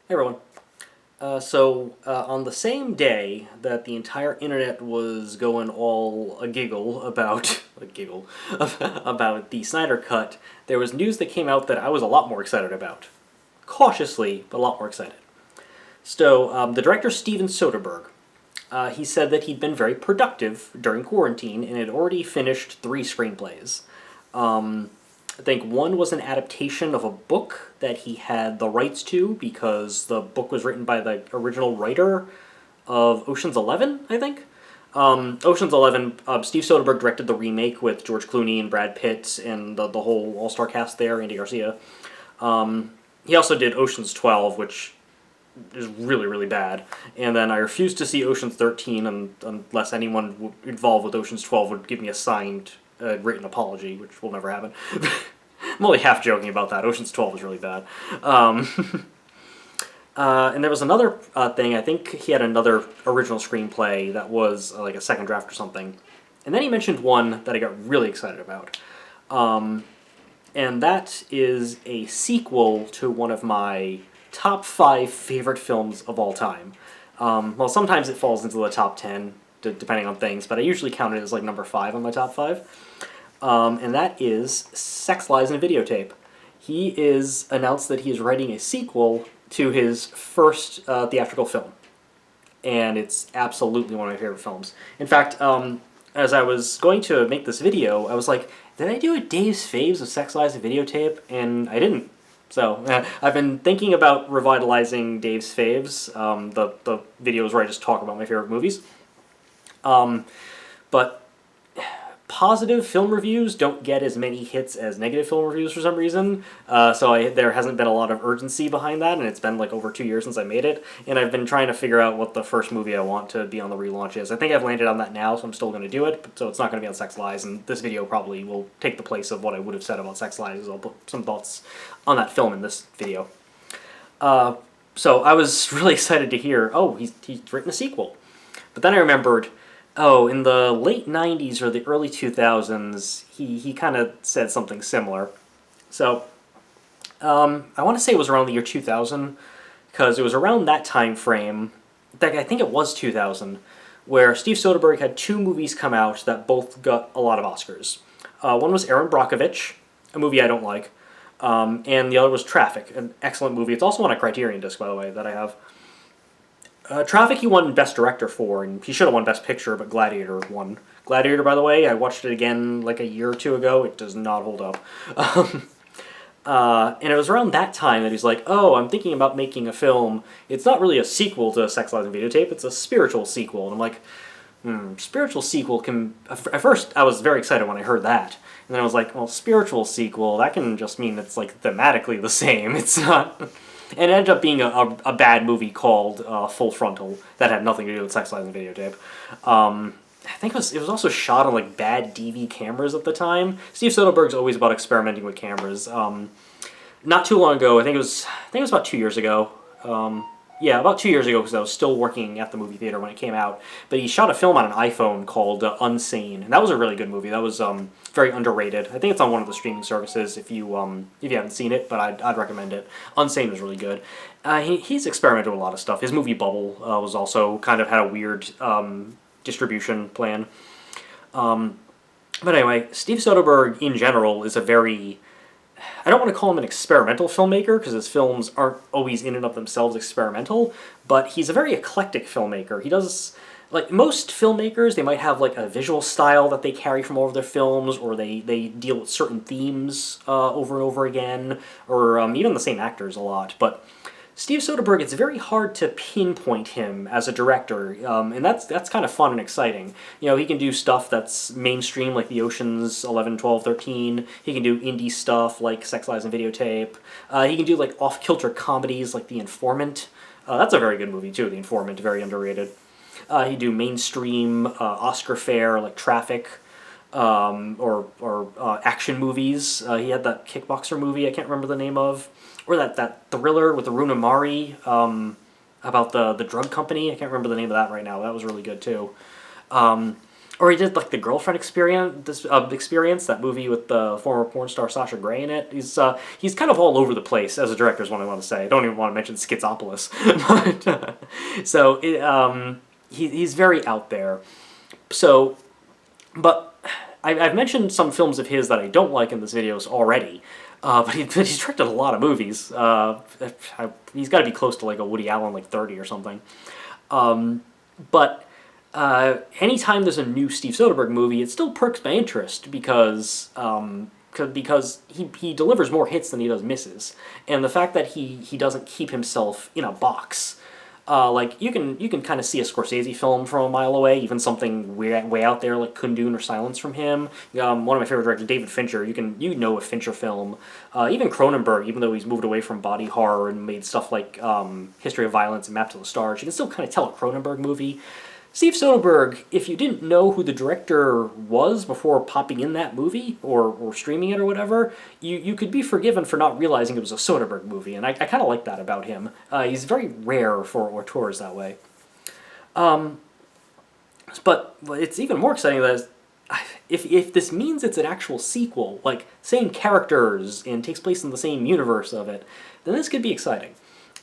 Hey everyone. On the same day that the entire internet was going all a giggle about about the Snyder Cut, there was news that came out that I was a lot more excited about. Cautiously, but a lot more excited. The director Steven Soderbergh, he said that he'd been very productive during quarantine and had already finished 3 screenplays. I think one was an adaptation of a book that he had the rights to because the book was written by the original writer of Ocean's 11, I think. Ocean's 11, Steve Soderbergh directed the remake with George Clooney and Brad Pitt and the whole all-star cast there, Andy Garcia. He also did Ocean's 12, which is really, really bad. And then I refused to see Ocean's 13 unless anyone involved with Ocean's 12 would give me a signed written apology, which will never happen. I'm only half joking about that. Ocean's 12 is really bad. And there was another thing. I think he had another original screenplay that was like a second draft or something. And then he mentioned one that I got really excited about. And that is a sequel to one of my top 5 favorite films of all time. Well, sometimes it falls into the top 10, depending on things, but I usually count it as like number 5 on my top 5. And that is Sex, Lies and Videotape. He is announced that he is writing a sequel to his first theatrical film. And it's absolutely one of my favorite films. In fact, as I was going to make this video, I was like, did I do a Dave's Faves of Sex, Lies and Videotape? And I didn't. So, I've been thinking about revitalizing Dave's Faves, the videos where I just talk about my favorite movies. But positive film reviews don't get as many hits as negative film reviews for some reason, so there hasn't been a lot of urgency behind that, and it's been like over 2 years since I made it, and I've been trying to figure out what the first movie I want to be on the relaunch is. I think I've landed on that now, so I'm still going to do it, but, so it's not going to be on Sex Lies, and this video probably will take the place of what I would have said about Sex Lies. I'll put some thoughts on that film in this video. So I was really excited to hear, oh, he's written a sequel. But then I remembered, oh, in the late 90s or the early 2000s, he kind of said something similar. So, I want to say it was around the year 2000, because it was around that time frame, in fact, I think it was 2000, where Steve Soderbergh had 2 movies come out that both got a lot of Oscars. One was Erin, Brockovich, a movie I don't like, and the other was Traffic, an excellent movie. It's also on a Criterion disc, by the way, that I have. Traffic he won Best Director for, and he should have won Best Picture, but Gladiator won. Gladiator, by the way, I watched it again like a year or 2 ago. It does not hold up. And it was around that time that he's like, oh, I'm thinking about making a film. It's not really a sequel to Sex, Lies and Videotape, it's a spiritual sequel. And I'm like, spiritual sequel can... At first, I was very excited when I heard that. And then I was like, well, spiritual sequel, that can just mean it's like thematically the same. It's not... And it ended up being a bad movie called Full Frontal that had nothing to do with Sex, Lies and Videotape. I think it was also shot on like bad DV cameras at the time. Steve Soderbergh's always about experimenting with cameras. Not too long ago, I think it was about 2 years ago. Yeah, about 2 years ago, because I was still working at the movie theater when it came out. But he shot a film on an iPhone called Unsane, and that was a really good movie. That was very underrated. I think it's on one of the streaming services if you haven't seen it, but I'd recommend it. Unsane was really good. He's experimented with a lot of stuff. His movie Bubble was also kind of had a weird distribution plan. But anyway, Steve Soderbergh in general is a very... I don't want to call him an experimental filmmaker, because his films aren't always in and of themselves experimental, but he's a very eclectic filmmaker. He does, like most filmmakers, they might have like a visual style that they carry from all of their films, or they deal with certain themes over and over again, or even the same actors a lot, but Steve Soderbergh, it's very hard to pinpoint him as a director, and that's kind of fun and exciting. You know, he can do stuff that's mainstream, like the Ocean's 11, 12, 13. He can do indie stuff, like Sex, Lies, and Videotape. He can do, like, off-kilter comedies, like The Informant. That's a very good movie, too, The Informant, very underrated. He can do mainstream, Oscar fare, like Traffic, or action movies. He had that kickboxer movie I can't remember the name of. Or that thriller with Rooney Mara about the drug company. I can't remember the name of that right now. That was really good, too. Or he did like the Girlfriend Experience, that movie with the former porn star Sasha Grey in it. He's kind of all over the place as a director, is what I want to say. I don't even want to mention Schizopolis, he's very out there. So, but I've mentioned some films of his that I don't like in this videos already. But he's directed a lot of movies. He's got to be close to like a Woody Allen, like 30 or something. But anytime there's a new Steve Soderbergh movie, it still perks my interest because he delivers more hits than he does misses, and the fact that he doesn't keep himself in a box. Like you can kind of see a Scorsese film from a mile away, even something way out there like Kundun or Silence from him. One of my favorite directors, David Fincher. You know a Fincher film. Even Cronenberg, even though he's moved away from body horror and made stuff like History of Violence and Map to the Stars, you can still kind of tell a Cronenberg movie. Steve Soderbergh, if you didn't know who the director was before popping in that movie or streaming it or whatever, you could be forgiven for not realizing it was a Soderbergh movie, and I kind of like that about him. He's very rare for auteurs that way. But it's even more exciting that if this means it's an actual sequel, like same characters and takes place in the same universe of it, then this could be exciting.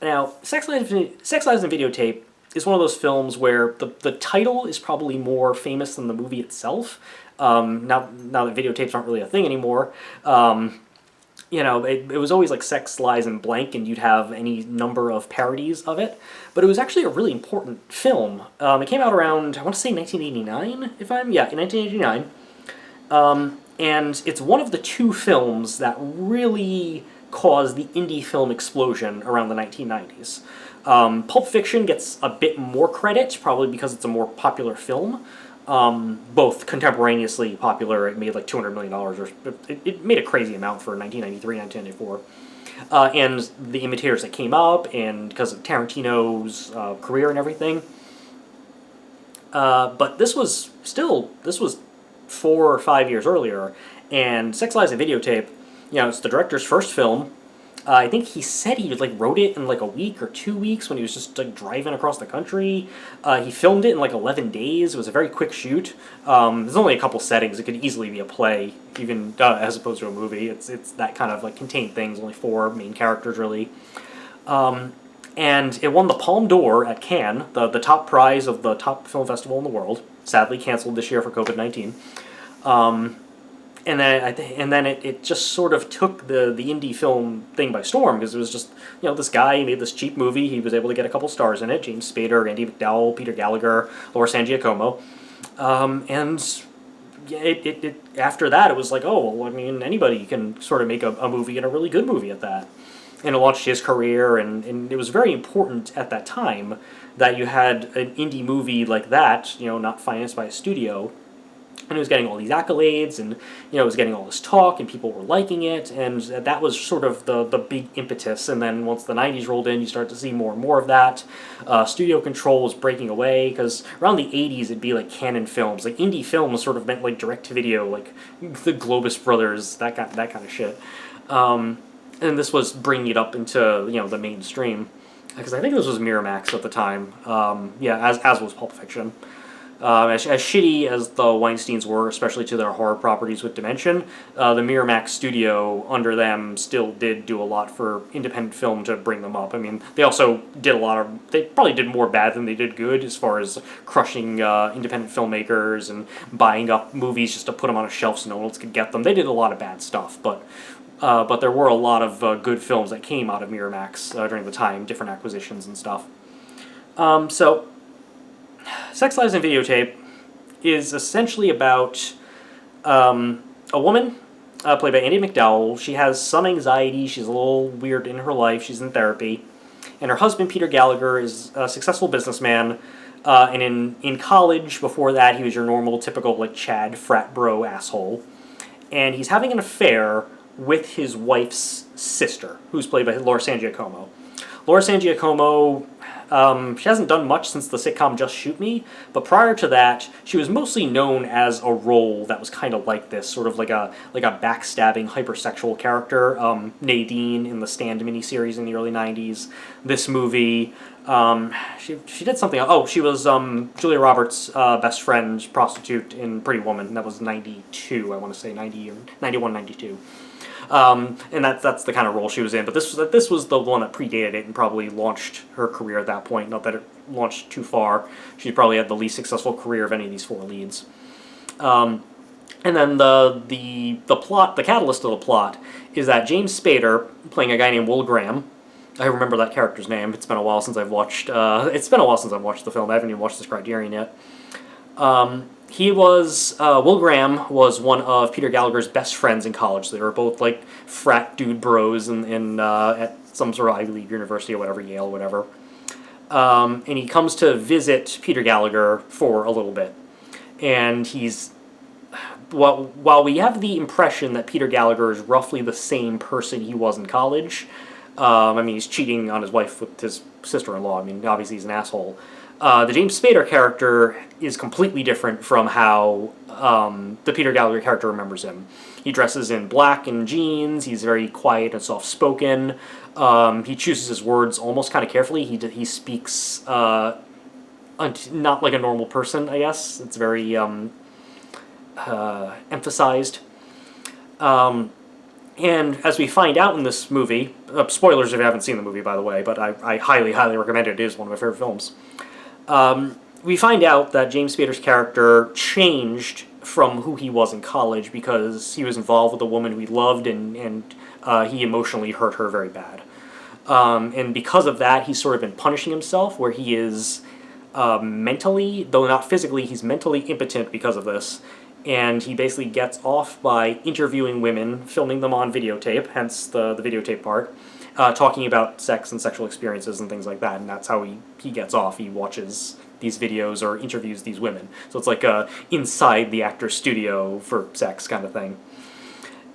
Now, Sex, Lies, and Videotape is one of those films where the title is probably more famous than the movie itself. Now that videotapes aren't really a thing anymore, it was always like Sex, Lies, and Blank, and you'd have any number of parodies of it. But it was actually a really important film. It came out around, I want to say 1989, in 1989. And it's one of the two films that really caused the indie film explosion around the 1990s. Pulp Fiction gets a bit more credit, probably because it's a more popular film. Both contemporaneously popular. It made like $200 million, or it made a crazy amount for 1993, 1994. And The Imitators that came up, and because of Tarantino's career and everything. But this was 4 or 5 years earlier, and Sex, Lies, and Videotape, it's the director's first film. I think he said he wrote it in like a week or 2 weeks when he was just like driving across the country. He filmed it in like 11 days. It was a very quick shoot. There's only a couple settings. It could easily be a play, even as opposed to a movie. It's that kind of like contained things. Only 4 main characters really. And it won the Palme d'Or at Cannes, the top prize of the top film festival in the world. Sadly canceled this year for COVID-19. And then it just sort of took the indie film thing by storm, because it was just, this guy made this cheap movie. He was able to get a couple stars in it: James Spader, Andy McDowell, Peter Gallagher, Laura San Giacomo. And after that, it was like, oh, well, I mean, anybody can sort of make a movie, and a really good movie at that. And it launched his career, and it was very important at that time that you had an indie movie like that, not financed by a studio. And it was getting all these accolades, and it was getting all this talk, and people were liking it, and that was sort of the big impetus. And then once the 90s rolled in, you started to see more and more of that. Studio control was breaking away, because around the 80s it'd be like Canon Films. Like indie films sort of meant like direct-to-video, like the Globus Brothers, that kind of shit. And this was bringing it up into the mainstream, because I think this was Miramax at the time. As was Pulp Fiction. As shitty as the Weinsteins were, especially to their horror properties with Dimension, the Miramax studio under them still did do a lot for independent film to bring them up. I mean, they also did they probably did more bad than they did good, as far as crushing independent filmmakers and buying up movies just to put them on a shelf so no one else could get them. They did a lot of bad stuff, but there were a lot of good films that came out of Miramax during the time, different acquisitions and stuff. So Sex, Lies, and Videotape is essentially about a woman played by Andy McDowell. She has some anxiety. She's a little weird in her life. She's in therapy. And her husband, Peter Gallagher, is a successful businessman. And in college, before that, he was your normal, typical, like, Chad frat bro asshole. And he's having an affair with his wife's sister, who's played by Laura San Giacomo. Laura San Giacomo She hasn't done much since the sitcom Just Shoot Me, but prior to that, she was mostly known as a role that was kind of like this, sort of like a backstabbing hypersexual character. Nadine in the Stand miniseries in the early '90s. This movie. She did something. Oh, she was Julia Roberts' best friend, prostitute in Pretty Woman. That was '92. I want to say 90 or 91, 92. And that's the kind of role she was in. But this was the one that predated it and probably launched her career at that point. Not that it launched too far. She probably had the least successful career of any of these four leads. And then the plot, the catalyst of the plot, is that James Spader, playing a guy named Will Graham. I remember that character's name. It's been a while since I've watched. The film. I haven't even watched this Criterion yet. Will Graham was one of Peter Gallagher's best friends in college. They were both like frat dude bros at some sort of Ivy League university or whatever, Yale or whatever. And he comes to visit Peter Gallagher for a little bit. And while we have the impression that Peter Gallagher is roughly the same person he was in college, he's cheating on his wife with his sister-in-law. Obviously he's an asshole. The James Spader character is completely different from how the Peter Gallagher character remembers him. He dresses in black and jeans. He's very quiet and soft-spoken. He chooses his words almost kind of carefully. He speaks not like a normal person, I guess. It's very emphasized. And as we find out in this movie, spoilers if you haven't seen the movie, by the way, but I highly, highly recommend it. It is one of my favorite films. We find out that James Spader's character changed from who he was in college because he was involved with a woman who he loved and he emotionally hurt her very bad. And because of that, he's sort of been punishing himself, where he is mentally, though not physically, he's mentally impotent because of this. And he basically gets off by interviewing women, filming them on videotape, hence the videotape part, talking about sex and sexual experiences and things like that, and that's how he gets off. He watches these videos or interviews these women. So it's like inside the actor's studio for sex kind of thing.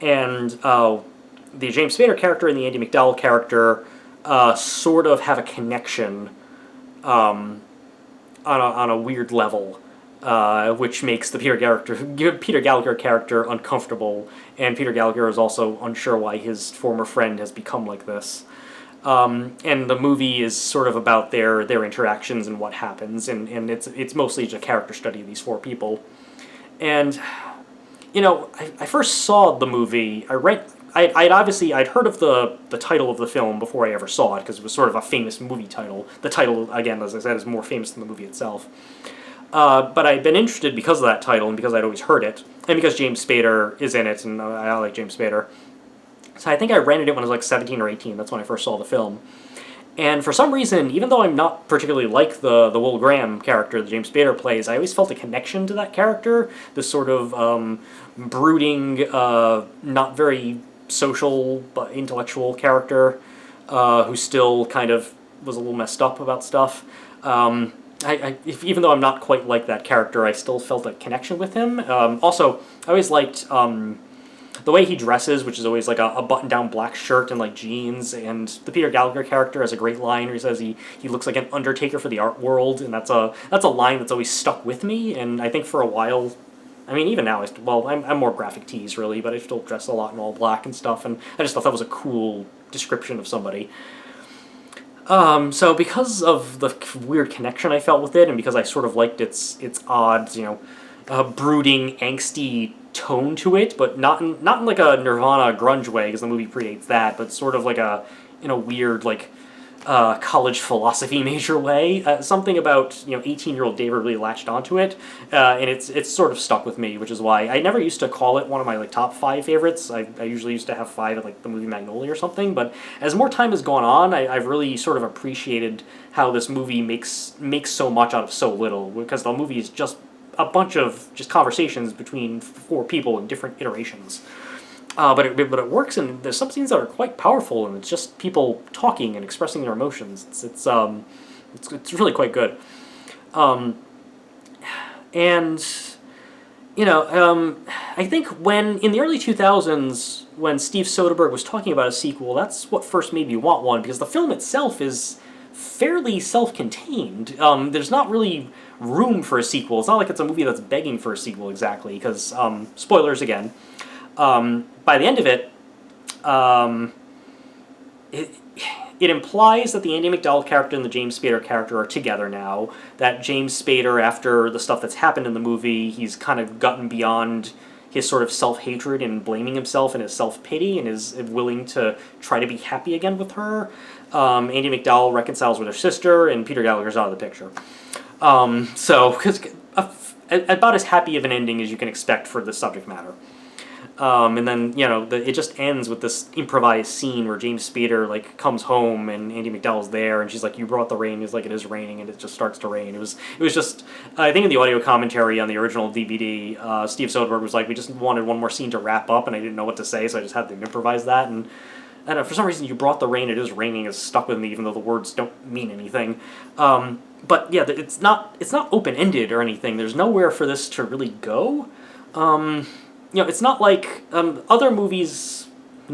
And the James Spader character and the Andie MacDowell character sort of have a connection on a weird level. Which makes the Peter Gallagher character uncomfortable, and Peter Gallagher is also unsure why his former friend has become like this. And the movie is sort of about their interactions and what happens, and it's mostly just a character study of these four people. And, I first saw the movie, I'd heard of the title of the film before I ever saw it, because it was sort of a famous movie title. The title, again, as I said, is more famous than the movie itself. But I'd been interested because of that title and because I'd always heard it, and because James Spader is in it, and I like James Spader. So I think I rented it when I was like 17 or 18. That's when I first saw the film. And for some reason, even though I'm not particularly like the Will Graham character that James Spader plays, I always felt a connection to that character, this sort of brooding, not very social but intellectual character who still kind of was a little messed up about stuff. Even though I'm not quite like that character, I still felt a connection with him. Also, I always liked the way he dresses, which is always like a button-down black shirt and like jeans. And the Peter Gallagher character has a great line where he says he looks like an undertaker for the art world, and that's a line that's always stuck with me. And I think for a while, even now, I'm more graphic tees really, but I still dress a lot in all black and stuff. And I just thought that was a cool description of somebody. So because of the weird connection I felt with it, and because I sort of liked its odd, brooding, angsty tone to it, but not in like a Nirvana grunge way, because the movie predates that, but sort of like in a weird, like, college philosophy major way. Something about 18-year-old David really latched onto it, and it's sort of stuck with me, which is why I never used to call it one of my like top 5 favorites. I usually used to have 5 at like the movie Magnolia or something. But as more time has gone on, I've really sort of appreciated how this movie makes so much out of so little, because the movie is just a bunch of just conversations between 4 people in different iterations. But it works, and there's some scenes that are quite powerful, and it's just people talking and expressing their emotions. It's really quite good. I think when in the early 2000s, when Steve Soderbergh was talking about a sequel, that's what first made me want one, because the film itself is fairly self-contained. There's not really room for a sequel. It's not like it's a movie that's begging for a sequel exactly, because, spoilers again, by the end of it, it implies that the Andie MacDowell character and the James Spader character are together now, that James Spader, after the stuff that's happened in the movie, he's kind of gotten beyond his sort of self-hatred and blaming himself and his self-pity and is willing to try to be happy again with her. Andie MacDowell reconciles with her sister, and Peter Gallagher's out of the picture. Because about as happy of an ending as you can expect for this subject matter. And then, it just ends with this improvised scene where James Spader, comes home and Andie MacDowell's there, and she's like, "You brought the rain." He's like, "It is raining," and it just starts to rain. It was just, I think in the audio commentary on the original DVD, Steve Soderbergh was like, "We just wanted one more scene to wrap up, and I didn't know what to say, so I just had to improvise that." And for some reason, "You brought the rain, it is raining" is stuck with me, even though the words don't mean anything. But yeah, it's not open-ended or anything. There's nowhere for this to really go. It's not like other movies,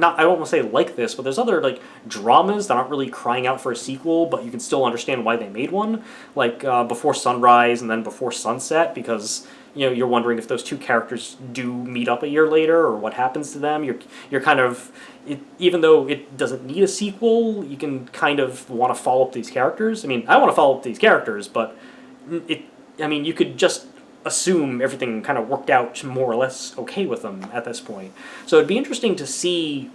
I won't say like this, but there's other dramas that aren't really crying out for a sequel, but you can still understand why they made one, like Before Sunrise and then Before Sunset, because you're wondering if those two characters do meet up a year later or what happens to them. You're kind of, even though it doesn't need a sequel, you can kind of want to follow up these characters. I mean, I want to follow up these characters, but you could just assume everything kind of worked out more or less okay with them at this point. So it'd be interesting to see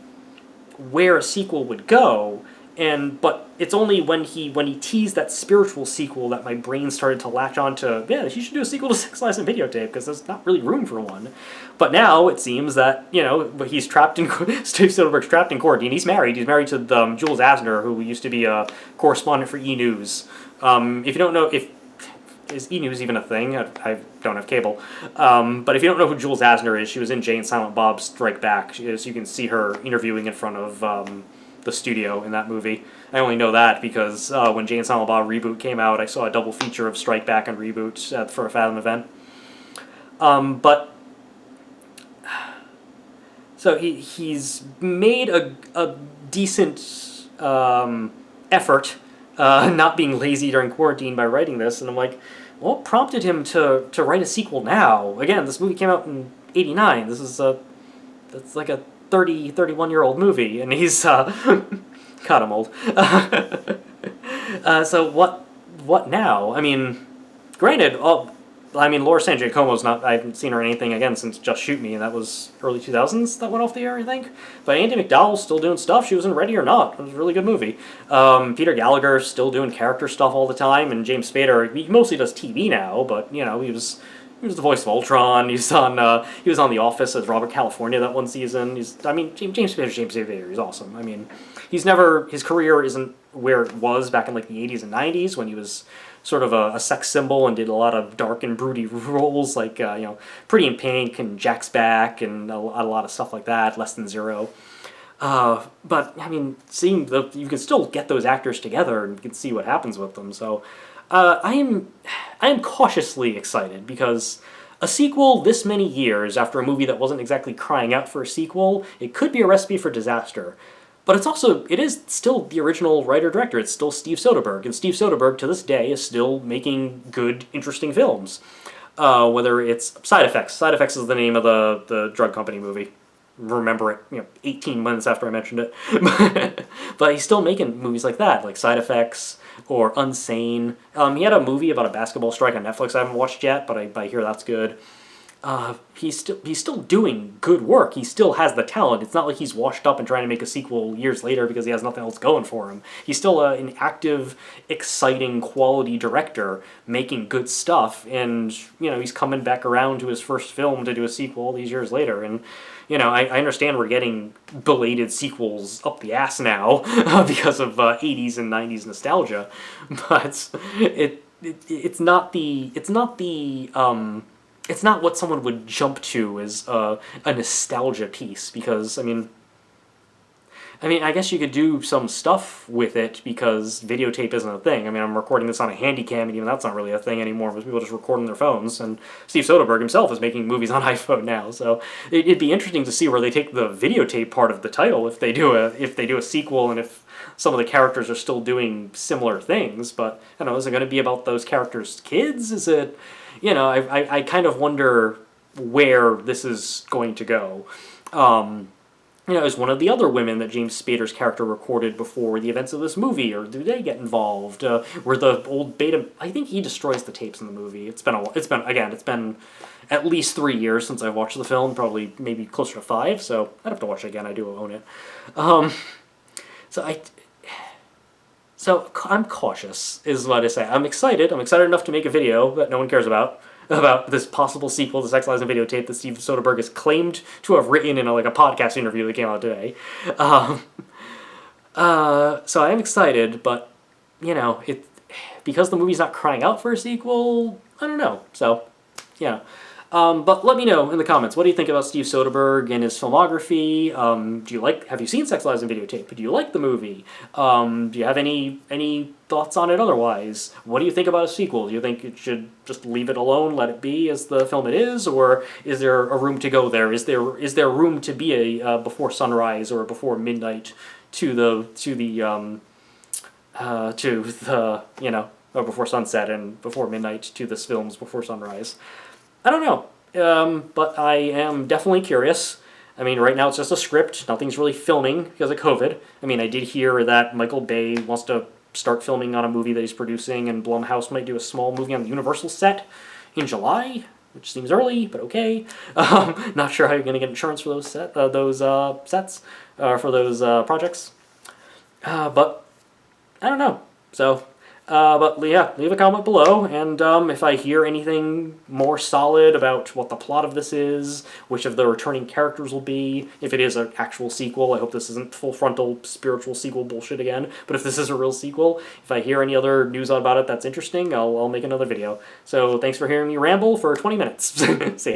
where a sequel would go, but it's only when he teased that spiritual sequel that my brain started to latch on to, yeah, he should do a sequel to Sex, Lies and Videotape, because there's not really room for one. But now it seems that, he's trapped in, Steve Soderbergh's trapped in quarantine. He's married. He's married to Jules Asner, who used to be a correspondent for E! News. If you don't know, is E! News even a thing? I don't have cable. But if you don't know who Jules Asner is, she was in Jay and Silent Bob Strike Back. You can see her interviewing in front of the studio in that movie. I only know that because when Jay and Silent Bob Reboot came out, I saw a double feature of Strike Back and Reboot for a Fathom event. So he's made a decent effort not being lazy during quarantine by writing this, and I'm like, what prompted him to write a sequel now? Again, this movie came out in '89. This is that's like a 31-year-old movie, and he's God, I'm old. So what now? I mean, granted, Laura San Giacomo's not, I haven't seen her in anything again since Just Shoot Me, and that was early 2000s that went off the air, I think. But Andie MacDowell's still doing stuff. She was in Ready or Not. It was a really good movie. Peter Gallagher's still doing character stuff all the time, and James Spader, he mostly does TV now, but, he was the voice of Ultron. He was on The Office as Robert California that one season. James Spader's James Spader. He's awesome. I mean, his career isn't where it was back in the 80s and 90s when he was sort of a sex symbol and did a lot of dark and broody roles like, Pretty in Pink and Jack's Back and a lot of stuff like that, Less Than Zero. But, I mean, you can still get those actors together and you can see what happens with them. So I am cautiously excited because a sequel this many years after a movie that wasn't exactly crying out for a sequel, it could be a recipe for disaster. But it is still the original writer-director. It's still Steve Soderbergh. And Steve Soderbergh, to this day, is still making good, interesting films. Whether it's Side Effects. Side Effects is the name of the drug company movie. Remember it, 18 months after I mentioned it. But he's still making movies like that, like Side Effects or Unsane. He had a movie about a basketball strike on Netflix I haven't watched yet, but I hear that's good. He's still doing good work. He still has the talent. It's not like he's washed up and trying to make a sequel years later because he has nothing else going for him. He's still an active, exciting, quality director making good stuff, and he's coming back around to his first film to do a sequel all these years later. And I understand we're getting belated sequels up the ass now because of 80s and 90s nostalgia, but it's not what someone would jump to as a nostalgia piece, because, I guess you could do some stuff with it because videotape isn't a thing. I'm recording this on a Handycam, and even that's not really a thing anymore, because people just record on their phones, and Steve Soderbergh himself is making movies on iPhone now, so it'd be interesting to see where they take the videotape part of the title if they do a sequel, and if some of the characters are still doing similar things, but I don't know, is it going to be about those characters' kids? Is it, I kind of wonder where this is going to go. Is one of the other women that James Spader's character recorded before the events of this movie, or do they get involved? Where the old beta, I think he destroys the tapes in the movie. It's been at least 3 years since I've watched the film, probably maybe closer to 5, so I'd have to watch it again. I do own it. So I'm cautious, is what I say. I'm excited. I'm excited enough to make a video that no one cares about this possible sequel to Sex, Lies, and Videotape that Steve Soderbergh has claimed to have written in a podcast interview that came out today. So I am excited, but, because the movie's not crying out for a sequel, I don't know. So, yeah. But let me know in the comments, what do you think about Steve Soderbergh and his filmography? Have you seen Sex, Lies, and Videotape? Do you like the movie? Do you have any thoughts on it otherwise? What do you think about a sequel? Do you think it should just leave it alone, let it be as the film it is, or is there a room to go there? Is there room to be a Before Sunrise or Before Midnight or Before Sunset and Before Midnight to this film's Before Sunrise? I don't know, but I am definitely curious. I mean, right now it's just a script. Nothing's really filming because of COVID. I mean, I did hear that Michael Bay wants to start filming on a movie that he's producing, and Blumhouse might do a small movie on the Universal set in July, which seems early, but okay. Not sure how you're going to get insurance for those sets, for those projects. But I don't know. So... but yeah, leave a comment below, and if I hear anything more solid about what the plot of this is, which of the returning characters will be, if it is an actual sequel, I hope this isn't full-frontal spiritual sequel bullshit again, but if this is a real sequel, if I hear any other news about it that's interesting, I'll make another video. So thanks for hearing me ramble for 20 minutes. See ya.